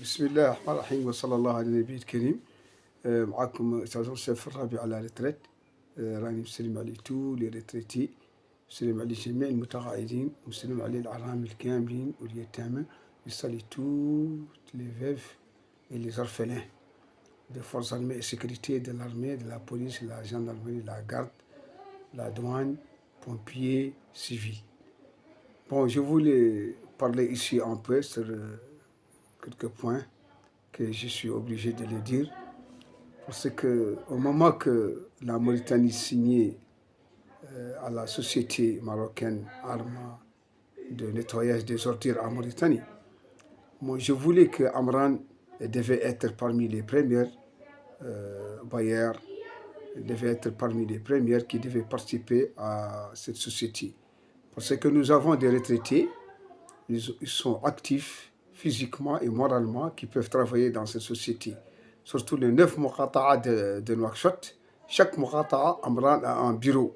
بسم الله الرحمن الرحيم وصلى الله على النبي الكريم. معكم أستاذ الشيف الرابع على ريتريت. راني مسلم على تو لي ريتريتي، مسلم على جميع المتقاعدين، مسلم على الأعرام الكاملين واليتامى، يصلي توت لي فيف et les orphelins des forces armées et sécurité, de l'armée, de la police, la gendarmerie, la garde, la douane, pompiers, civils. Bon, je voulais parler ici un peu sur quelques points que je suis obligé de le dire, parce que au moment que la Mauritanie signait à la société marocaine Arma de nettoyage des ordures en Mauritanie, moi je voulais que Amran devait être parmi les premières bailleurs, devait être parmi les premières qui devaient participer à cette société. Parce que nous avons des retraités, ils sont actifs physiquement et moralement, qui peuvent travailler dans cette société. Surtout les 9 muqata'a de Nouakchott. Chaque muqata'a, Amran a un bureau.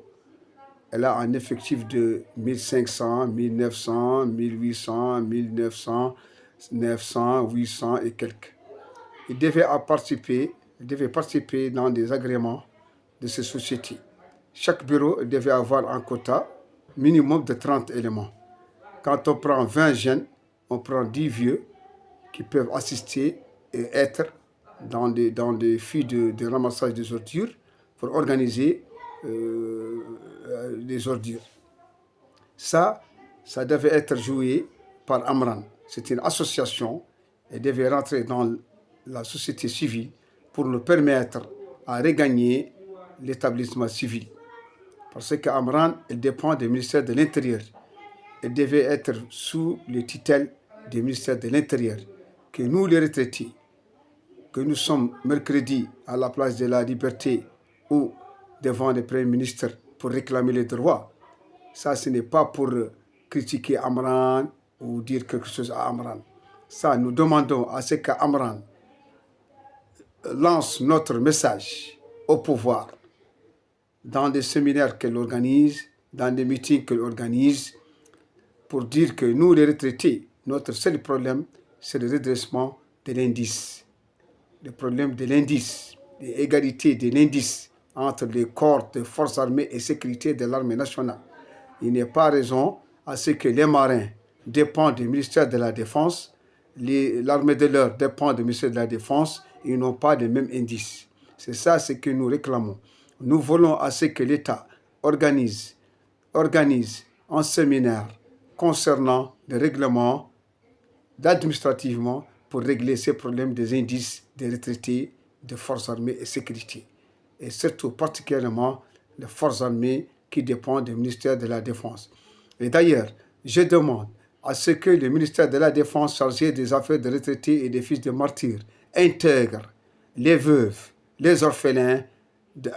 Elle a un effectif de 1500, 1900, 1800, 1900, 900, 800 et quelques. Ils devaient participer dans des agréments de ces sociétés. Chaque bureau devait avoir un quota minimum de 30 éléments. Quand on prend 20 jeunes, on prend 10 vieux qui peuvent assister et être dans des fils de ramassage des ordures pour organiser les ordures. Ça devait être joué par Amran. C'est une association et devait rentrer dans la société civile pour nous permettre à regagner l'établissement civil. Parce qu'Amran, il dépend du ministère de l'Intérieur. Elle devait être sous le tutelle du ministère de l'Intérieur. Que nous, les retraités, que nous sommes mercredi à la place de la Liberté ou devant le Premier ministre pour réclamer les droits, ça, ce n'est pas pour critiquer Amran ou dire quelque chose à Amran. Ça, nous demandons à ce qu'Amran lance notre message au pouvoir dans des séminaires qu'elle organise, dans des meetings qu'elle organise, pour dire que nous, les retraités, notre seul problème, c'est le redressement de l'indice. Le problème de l'indice, l'égalité de l'indice entre les corps de forces armées et sécurité de l'armée nationale. Il n'est pas raison à ce que les marins dépendent du ministère de la Défense, l'armée de l'air dépend du ministère de la Défense, ils n'ont pas le même indice. C'est ça ce que nous réclamons. Nous voulons à ce que l'État organise un séminaire concernant le règlement administrativement pour régler ces problèmes des indices des retraités de forces armées et sécurité. Et surtout particulièrement les forces armées qui dépendent du ministère de la Défense. Et d'ailleurs, je demande à ce que le ministère de la Défense chargé des affaires de retraités et des fils de martyrs intègre les veuves, les orphelins,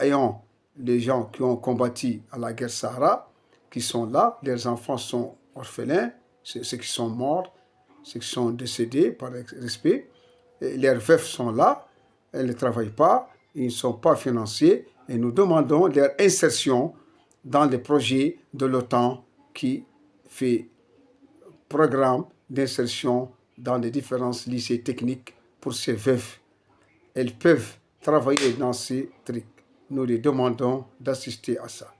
ayant les gens qui ont combattu à la guerre Sahara, qui sont là, leurs enfants sont orphelins, ceux qui sont morts, ceux qui sont décédés par respect, et leurs veufs sont là, elles ne travaillent pas, ils ne sont pas financés, et nous demandons leur insertion dans les projets de l'OTAN qui fait programme d'insertion dans les différents lycées techniques pour ces veufs. Elles peuvent travailler dans ces trucs. Nous les demandons d'assister à ça.